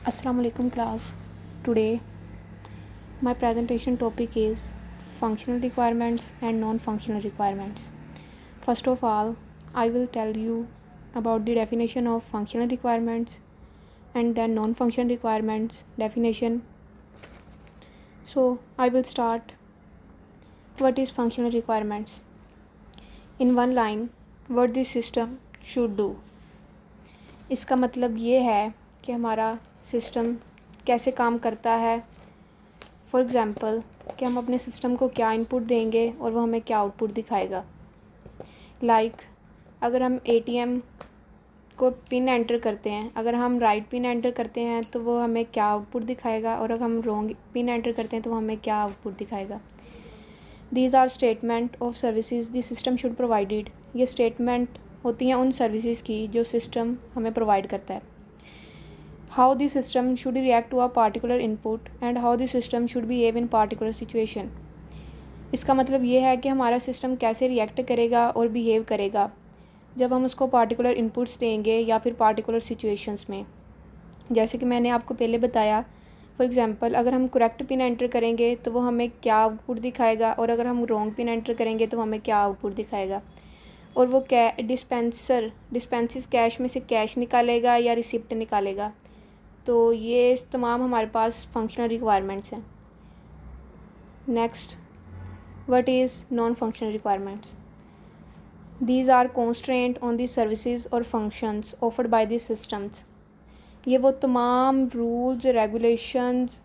Assalamu alaikum class. Today my presentation topic is functional requirements and non-functional requirements. First of all, I will tell you about the definition of functional requirements and then non-functional requirements definition. So I will start. What is functional requirements? In one line, what the system should do. इसका मतलब ये है कि हमारा system कैसे काम करता है. फॉर एग्ज़ाम्पल कि हम अपने सिस्टम को क्या इनपुट देंगे और वो हमें क्या आउटपुट दिखाएगा. अगर हम एटीएम को पिन एंटर करते हैं, अगर हम राइट पिन एंटर करते हैं तो वो हमें क्या आउटपुट दिखाएगा, और अगर हम रॉन्ग पिन एंटर करते हैं तो वो हमें क्या आउटपुट दिखाएगा. These are statement of services the system should provided. ये स्टेटमेंट होती हैं उन सर्विसेज की जो सिस्टम हमें प्रोवाइड करता है. How the system should react to a particular input and how the system should behave in particular situation. इसका मतलब ये है कि हमारा सिस्टम कैसे रिएक्ट करेगा और बिहेव करेगा जब हम उसको पार्टिकुलर इनपुट्स देंगे या फिर पार्टिकुलर सिचुएशंस में. जैसे कि मैंने आपको पहले बताया, फॉर एग्ज़ाम्पल अगर हम करेक्ट पिन एंटर करेंगे तो वो हमें क्या आउटपुट दिखाएगा, और अगर हम रॉन्ग पिन एंटर करेंगे तो हमें क्या आउटपुट दिखाएगा. और वो डिस्पेंसेस कैश में से कैश निकालेगा या रिसिप्ट निकालेगा. तो ये तमाम हमारे पास फंक्शनल रिक्वायरमेंट्स हैं. Next, what is non functional requirements. These are constraint on the services और functions offered by the systems. ये वो तमाम रूल्स, रेगुलेशंस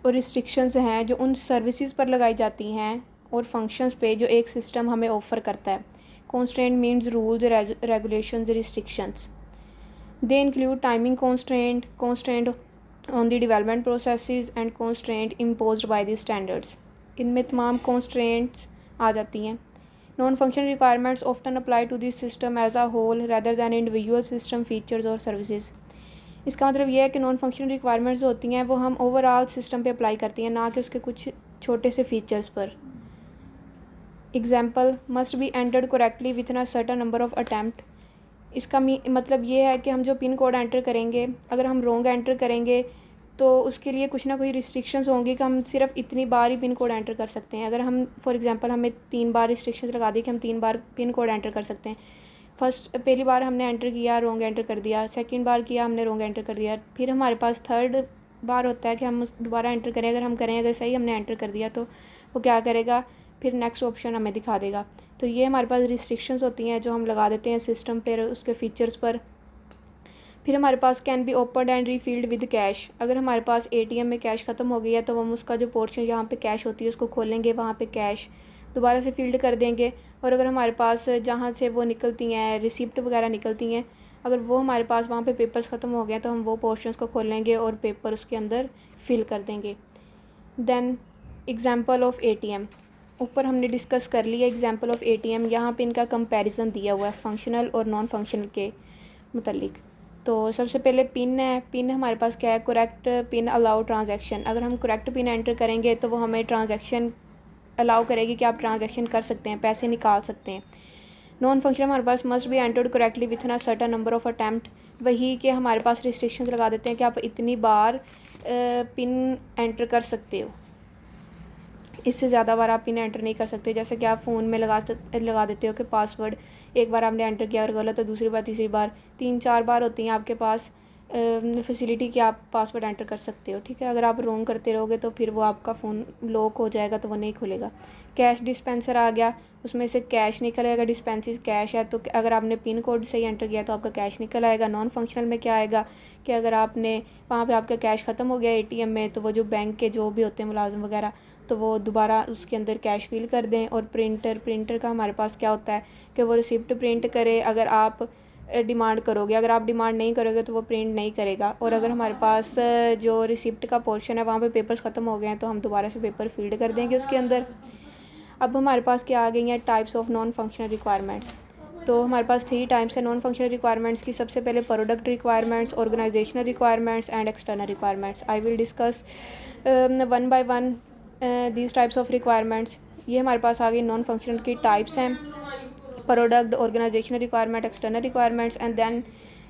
और रिस्ट्रिक्शंस हैं जो उन सर्विसेज पर लगाई जाती हैं और फंक्शंस पे जो एक सिस्टम हमें ऑफ़र करता है. Constraint means rules, regulations, restrictions. They include timing constraint on the development processes and constraint imposed by the standards. इनमें तमाम constraints आ जाती हैं. Non-functional requirements often apply to the system as a whole rather than individual system features or services. इसका मतलब ये है कि non functional requirements जो होती हैं वो हम ओवरऑल सिस्टम पे अप्लाई करती हैं, ना कि उसके कुछ छोटे से फीचर्स पर. Example, must be entered correctly within a certain number of attempt. इसका मतलब ये है कि हम जो पिन कोड एंटर करेंगे, अगर हम रॉन्ग एंटर करेंगे तो उसके लिए कुछ ना कोई रिस्ट्रिक्शंस होंगी कि हम सिर्फ इतनी बार ही पिन कोड एंटर कर सकते हैं. अगर हम फॉर एग्जांपल हमें 3 बार रिस्ट्रिक्शंस लगा दी कि हम 3 बार पिन कोड एंटर कर सकते हैं. पहली बार हमने एंटर किया, रॉन्ग एंटर कर दिया. सेकंड बार किया, हमने रॉन्ग एंटर कर दिया. फिर हमारे पास थर्ड बार होता है कि हम दोबारा एंटर करें. अगर सही हमने एंटर कर दिया तो वो क्या करेगा, फिर नेक्स्ट ऑप्शन हमें दिखा देगा. तो ये हमारे पास रिस्ट्रिक्शंस होती हैं जो हम लगा देते हैं सिस्टम पर, उसके फीचर्स पर. फिर हमारे पास can be open and refilled with cash. अगर हमारे पास एटीएम में कैश ख़त्म हो गया है तो हम उसका जो पोर्शन जहाँ पे कैश होती है उसको खोलेंगे, वहाँ पे कैश दोबारा से फील्ड कर देंगे. और अगर हमारे पास जहाँ से वो निकलती हैं रिसिप्ट वगैरह निकलती हैं, अगर वो हमारे पास वहाँ पे पेपर्स ख़त्म हो गए तो हम वो पोर्शंस को खोलेंगे और पेपर उसके अंदर फिल कर देंगे. Then example of ATM. ऊपर हमने डिस्कस कर लिया एग्जांपल ऑफ एटीएम. यहाँ पे इनका कंपैरिजन दिया हुआ है फंक्शनल और नॉन फंक्शनल के मुतल्लिक. तो सबसे पहले पिन है. पिन हमारे पास क्या है, करेक्ट पिन अलाउ ट्रांजैक्शन. अगर हम करेक्ट पिन एंटर करेंगे तो वो हमें ट्रांजैक्शन अलाउ करेगी कि आप ट्रांजैक्शन कर सकते हैं, पैसे निकाल सकते हैं. नॉन फंक्शनल हमारे पास must be entered correctly within a certain number of attempt. वही कि हमारे पास रिस्ट्रिक्शंस लगा देते हैं कि आप इतनी बार पिन एंटर कर सकते हो, इससे ज़्यादा बार आप पिन एंटर नहीं कर सकते. जैसे कि आप फ़ोन में लगा देते हो कि पासवर्ड एक बार आपने एंटर किया और गलत, तो दूसरी बार, तीसरी बार, 3-4 बार होती हैं आपके पास फैसिलिटी कि आप पासवर्ड एंटर कर सकते हो. ठीक है, अगर आप रॉन्ग करते रहोगे तो फिर वो आपका फ़ोन लॉक हो जाएगा, तो वो नहीं खुलेगा. कैश डिस्पेंसर आ गया, उसमें से कैश निकल आएगा. डिस्पेंसिस कैश है तो अगर आपने पिन कोड सही एंटर किया तो आपका कैश निकल आएगा. नॉन फंक्शनल में क्या आएगा कि अगर आपने वहाँ पे आपका कैश ख़त्म हो गया एटीएम में, तो वो जो बैंक के जो भी होते हैं मुलाजिम वगैरह, तो वो दोबारा उसके अंदर कैश फिल कर दें. और प्रिंटर का हमारे पास क्या होता है कि वो रिसिप्ट प्रिंट करे अगर आप डिमांड करोगे. अगर आप डिमांड नहीं करोगे तो वो प्रिंट नहीं करेगा. और अगर हमारे पास जो रिसिप्ट का पोर्शन है वहाँ पे पेपर्स ख़त्म हो गए हैं तो हम दोबारा से पेपर फील्ड कर देंगे उसके अंदर. अब हमारे पास क्या आ गई हैं types of non functional requirements. तो हमारे पास 3 टाइप्स है नॉन फंक्शनल रिक्वायरमेंट्स की. सबसे पहले product requirements, organisational requirements and external requirements. I will discuss one by one these types of requirements. ये हमारे पास आ गई नॉन फंक्शनल की टाइप्स हैं, product, organisational requirement, external requirements. And then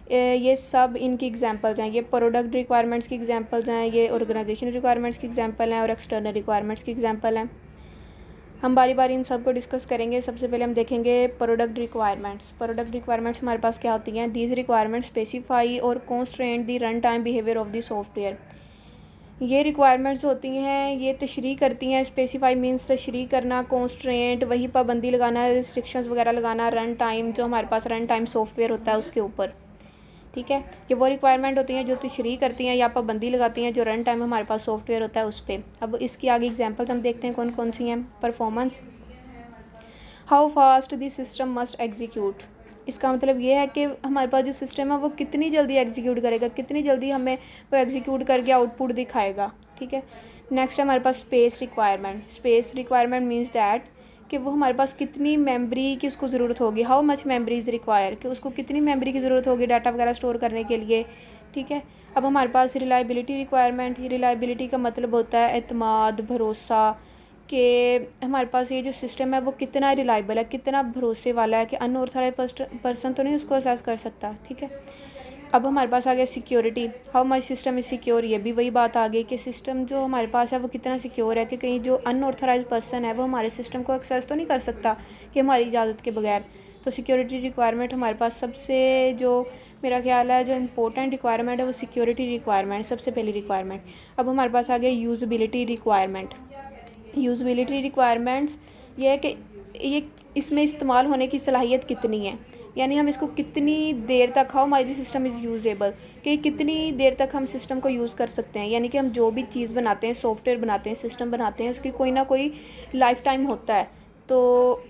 ये सब इनकी एग्जांपल्स हैं। ये प्रोडक्ट रिक्वायरमेंट्स की एग्जांपल्स हैं, ये ऑर्गेनाइजेशन रिक्वायरमेंट्स की एग्जांपल हैं और एक्सटर्नल रिक्वायरमेंट्स की एग्जांपल हैं। हम बारी बारी इन सब को डिस्कस करेंगे। सबसे पहले हम देखेंगे प्रोडक्ट रिक्वायरमेंट्स। प्रोडक्ट रिक्वायरमेंट्स हमारे पास क्या होती हैं? दीज रिक्वायरमेंट्स स्पेसिफाई और constraint the run time behaviour of the software. ये रिक्वायरमेंट्स होती हैं, ये तशरीह करती हैं। स्पेसिफाई मीन्स तशरीह करना, कॉन्स्ट्रेंट वही पाबंदी लगाना, रिस्ट्रिक्शंस वगैरह लगाना, रन टाइम जो हमारे पास रन टाइम सॉफ्टवेयर होता है उसके ऊपर। ठीक है, ये वो रिक्वायरमेंट होती हैं जो तशरीह करती हैं या पाबंदी लगाती हैं जो रन टाइम हमारे पास सॉफ्टवेयर होता है उस पर। अब इसकी आगे एग्जांपल्स हम देखते हैं कौन कौन सी हैं। Performance, how fast this system must execute. इसका मतलब ये है कि हमारे पास जो सिस्टम है वो कितनी जल्दी एग्जीक्यूट करेगा, कितनी जल्दी हमें वो एग्जीक्यूट करके आउटपुट दिखाएगा। ठीक है, नेक्स्ट है हमारे पास space requirement. Space requirement means that कि वो हमारे पास कितनी मेमोरी की उसको ज़रूरत होगी, how much memory is require, कि उसको कितनी मेमोरी की ज़रूरत होगी डाटा वगैरह स्टोर करने के लिए। ठीक है, अब हमारे पास रिलायबिलिटी रिक्वायरमेंट। रिलायबिलिटी का मतलब होता है एतमाद, भरोसा, कि हमारे पास ये जो सिस्टम है वो कितना रिलायबल है, कितना भरोसे वाला है, कि अनऑथराइज्ड पर्सन तो नहीं उसको असेस कर सकता। ठीक है, अब हमारे पास आ गया security, how much system is secure. ये भी वही बात आ गई कि सिस्टम जो हमारे पास है वो कितना सिक्योर है, कि कहीं जो अनऑथराइज्ड पर्सन है वो हमारे सिस्टम को एक्सेस तो नहीं कर सकता कि हमारी इजाज़त के बगैर। तो सिक्योरिटी रिक्वायरमेंट हमारे पास सबसे जो मेरा ख्याल है जो इम्पोर्टेंट रिक्वायरमेंट है वो सिक्योरिटी रिक्वायरमेंट सबसे पहली रिक्वायरमेंट। अब हमारे पास आ गया यूज़बिलिटी रिक्वायरमेंट। यूज़बिलिटी रिक्वायरमेंट्स ये है कि ये इसमें इस्तेमाल होने की सलाहियत कितनी है, यानी हम इसको कितनी देर तक, how my system is usable, कि कितनी देर तक हम सिस्टम को यूज़ कर सकते हैं। यानी कि हम जो भी चीज़ बनाते हैं, सॉफ्टवेयर बनाते हैं, सिस्टम बनाते हैं, उसकी कोई ना कोई लाइफ टाइम होता है। तो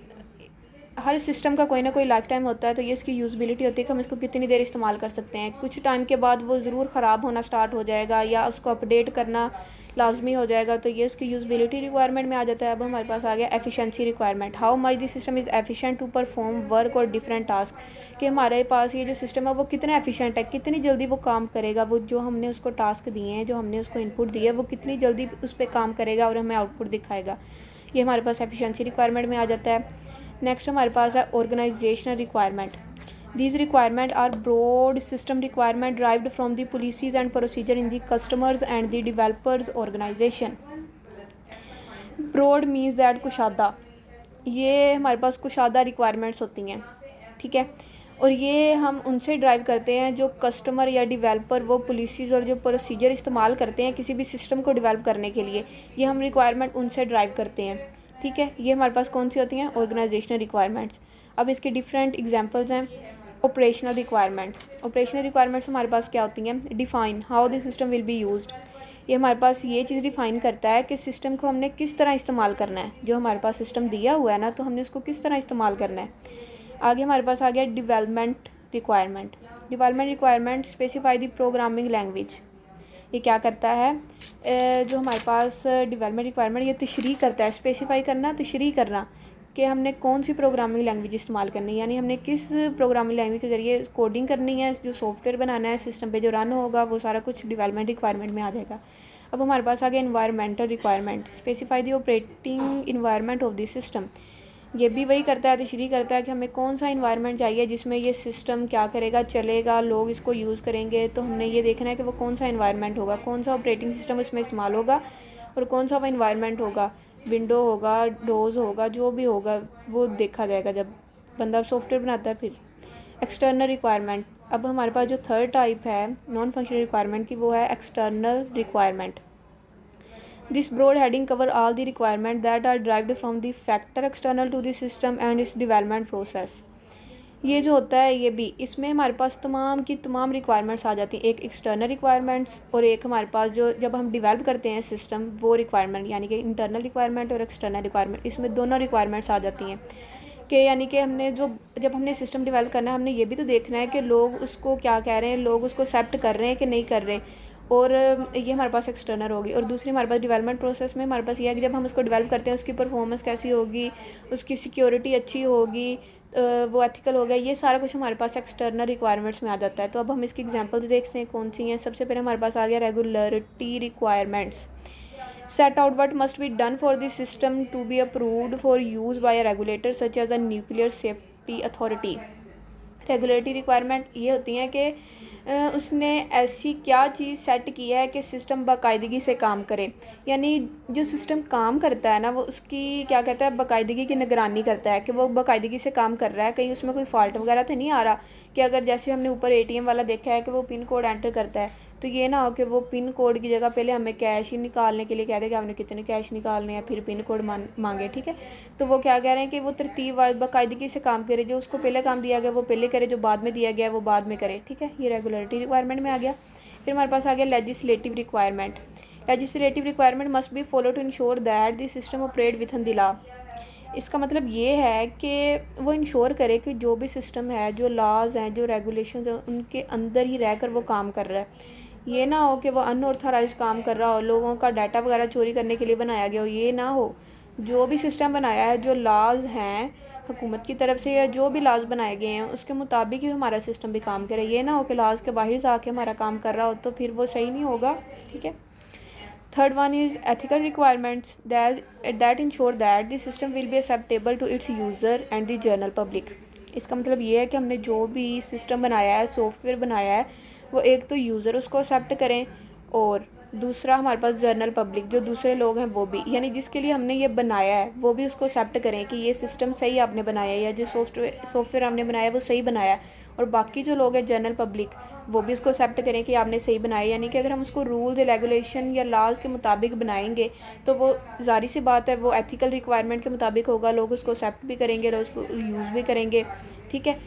हर सिस्टम का कोई ना कोई लाइफ टाइम होता है, तो ये इसकी यूज़बिलिटी होती है कि हम इसको कितनी देर इस्तेमाल कर सकते हैं। कुछ टाइम के बाद वो ज़रूर ख़राब होना स्टार्ट हो जाएगा या उसको अपडेट करना लाजमी हो जाएगा, तो ये उसकी यूज़बिलिटी रिक्वायरमेंट में आ जाता है। अब हमारे पास आ गया efficiency requirement, how much the system is efficient to perform work और डिफरेंट टास्क, कि हमारे पास ये जो सिस्टम है वो कितना एफिशिएंट है, कितनी जल्दी वो काम करेगा, वो जो हमने उसको टास्क दिए हैं, जो हमने उसको इनपुट दिए है, वो कितनी जल्दी उस पर काम करेगा और हमें आउटपुट दिखाएगा। ये हमारे पास एफिशिएंसी रिक्वायरमेंट में आ जाता है। नेक्स्ट हमारे पास है organisational requirement. These requirements are broad system requirement derived from the policies and procedure in the customers and the developers organization. Broad means that कुशादा, ये हमारे पास कुशादा रिक्वायरमेंट्स होती हैं। ठीक है, और ये हम उनसे ड्राइव करते हैं जो कस्टमर या डेवलपर वो पॉलिसीज़ और जो प्रोसीजर इस्तेमाल करते हैं किसी भी सिस्टम को डेवलप करने के लिए, ये हम रिक्वायरमेंट उनसे ड्राइव करते हैं। ठीक है, ये हमारे पास कौन सी होती हैं? Organisational requirements. अब इसके डिफरेंट एग्जांपल्स हैं। Operational requirements. ऑपरेशनल रिक्वायरमेंट्स हमारे पास क्या होती हैं? Define how the system will be used. ये हमारे पास ये चीज़ डिफ़ाइन करता है कि सिस्टम को हमने किस तरह इस्तेमाल करना है। जो हमारे पास सिस्टम दिया हुआ है ना, तो हमने उसको किस तरह इस्तेमाल करना है। आगे हमारे पास आ गया development requirement. Development requirement specify the programming language. ये क्या करता है? जो हमारे पास डेवलपमेंट रिक्वायरमेंट ये तशरीह करता है, स्पेसिफाई करना, तशरीह करना कि हमने कौन सी प्रोग्रामिंग लैंग्वेज इस्तेमाल करनी है, यानी हमने किस प्रोग्रामिंग लैंग्वेज के ज़रिए कोडिंग करनी है, जो सॉफ्टवेयर बनाना है, सिस्टम पे जो रन होगा, वो सारा कुछ डेवलपमेंट रिक्वायरमेंट में आ जाएगा। अब हमारे पास आ गया environmental requirement. Specify the operating environment of the system. ये भी वही करता है, तशरीह करता है कि हमें कौन सा इन्वायरमेंट चाहिए जिसमें ये सिस्टम क्या करेगा, चलेगा, लोग इसको यूज़ करेंगे। तो हमने ये देखना है कि वो कौन सा इन्वायरमेंट होगा, कौन सा ऑपरेटिंग सिस्टम उसमें इस्तेमाल होगा और कौन सा वो इन्वायरमेंट होगा, विंडो होगा, डोज होगा, जो भी होगा वो देखा जाएगा जब बंदा सॉफ्टवेयर बनाता है। फिर एक्सटर्नल रिक्वायरमेंट। अब हमारे पास जो थर्ड टाइप है नॉन फंक्शनल रिक्वायरमेंट की, वो है external requirement. This broad heading cover all the requirements that are derived from the factor external to the system and its development process. ये जो होता है ये भी, इसमें हमारे पास तमाम की तमाम रिक्वायरमेंट्स आ जाती हैं। एक एक्सटर्नल रिक्वायरमेंट्स और एक हमारे पास जो जब हम डेवलप करते हैं सिस्टम वो रिक्वायरमेंट, यानी कि इंटरनल रिक्वायरमेंट और एक्सटर्नल रिक्वायरमेंट, इसमें दोनों रिक्वायरमेंट्स आ जाती हैं। कि यानी कि हमने जब हमने सिस्टम डेवलप करना है, हमने ये भी तो देखना है कि लोग उसको क्या कह रहे हैं, लोग उसको एक्सेप्ट कर रहे हैं कि नहीं कर रहे। और ये हमारे पास एक्सटर्नल होगी। और दूसरी हमारे पास डेवलपमेंट प्रोसेस में हमारे पास ये है कि जब हम उसको डेवलप करते हैं उसकी परफॉर्मेंस कैसी होगी, उसकी सिक्योरिटी अच्छी होगी, वो एथिकल होगा, ये सारा कुछ हमारे पास एक्सटर्नल रिक्वायरमेंट्स में आ जाता है। तो अब हम इसकी एग्जांपल्स देखते हैं कौन सी हैं। सबसे पहले हमारे पास आ गया regularity requirements. Set out what must be done for this system to be approved for use by a regulator such as a nuclear safety authority. Regulatory requirement ये होती हैं कि उसने ऐसी क्या चीज़ सेट की है कि सिस्टम बाकायदगी से काम करे, यानी जो सिस्टम काम करता है ना वो उसकी क्या कहता है बाकायदगी की निगरानी करता है कि वो बाकायदगी से काम कर रहा है, कहीं उसमें कोई फॉल्ट वगैरह तो नहीं आ रहा। कि अगर जैसे हमने ऊपर एटीएम वाला देखा है कि वो पिन कोड एंटर करता है, तो ये ना हो कि वो पिन कोड की जगह पहले हमें कैश ही निकालने के लिए कह दे कि आपने कितने कैश निकालने हैं, फिर पिन कोड मांगे, ठीक है। तो वो क्या कह रहे हैं कि वो तरतीब बाकायदगी से काम करे, जो उसको पहले काम दिया गया वो पहले करे, जो बाद में दिया गया वो बाद में करे, ठीक है। ये रेगुलेटरी रिक्वायरमेंट में आ गया। फिर हमारे पास आ गया legislative requirement. Legislative requirement must be follow to ensure that the system operate within the law. इसका मतलब ये है कि वो इंश्योर करे कि जो भी सिस्टम है, जो लॉज हैं, जो रेगुलेशन हैं, उनके अंदर ही रहकर वो काम कर रहा है। ये ना हो कि वो अनऑथराइज काम कर रहा हो, लोगों का डाटा वगैरह चोरी करने के लिए बनाया गया हो, ये ना हो। जो भी सिस्टम बनाया है, जो लॉज हैं हुकूमत की तरफ से या जो भी लॉज बनाए गए हैं उसके मुताबिक ही हमारा सिस्टम भी काम करे। ये ना हो कि लॉज के बाहर से आके हमारा काम कर रहा हो, तो फिर वो सही नहीं होगा, ठीक है। Third one is ethical requirements that ensure that the system will be acceptable to its user and the general public। इसका मतलब ये है कि हमने जो भी सिस्टम बनाया है, सॉफ्टवेयर बनाया है, वो एक तो यूज़र उसको एक्सेप्ट करें और दूसरा हमारे पास जनरल पब्लिक जो दूसरे लोग हैं वो भी, यानी जिसके लिए हमने ये बनाया है वो भी उसको एक्सेप्ट करें कि ये सिस्टम सही आपने बनाया है या जो सॉफ्टवेयर आपने बनाया है वो सही बनाया है। और बाकी जो लोग हैं जनरल पब्लिक वो भी उसको एक्सेप्ट करें कि आपने सही बनाया। यानी कि अगर हम उसको रूल्स रेगुलेशन या लॉज के मुताबिक बनाएंगे तो वो ज़ाहिर सी बात है वो एथिकल रिक्वायरमेंट के मुताबिक होगा, लोग उसको एक्सेप्ट भी करेंगे, लोग उसको यूज़ भी करेंगे, ठीक है।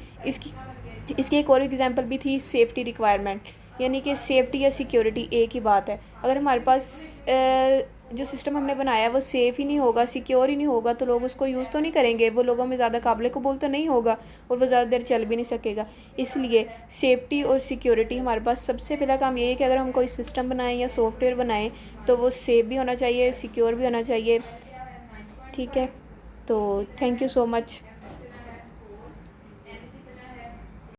इसकी एक और एग्जांपल भी थी सेफ्टी रिक्वायरमेंट, यानी कि सेफ्टी या सिक्योरिटी एक ही बात है। अगर हमारे पास जो सिस्टम हमने बनाया है वो सेफ़ ही नहीं होगा, सिक्योर ही नहीं होगा, तो लोग उसको यूज़ तो नहीं करेंगे, वो लोगों में ज़्यादा काबिल कबूल तो नहीं होगा और वो ज़्यादा देर चल भी नहीं सकेगा। इसलिए सेफ्टी और सिक्योरिटी हमारे पास सबसे पहला काम ये है कि अगर हम कोई सिस्टम बनाएं या सॉफ्टवेयर बनाएं तो वो सेफ़ भी होना चाहिए, सिक्योर भी होना चाहिए, ठीक है। तो थैंक यू सो मच।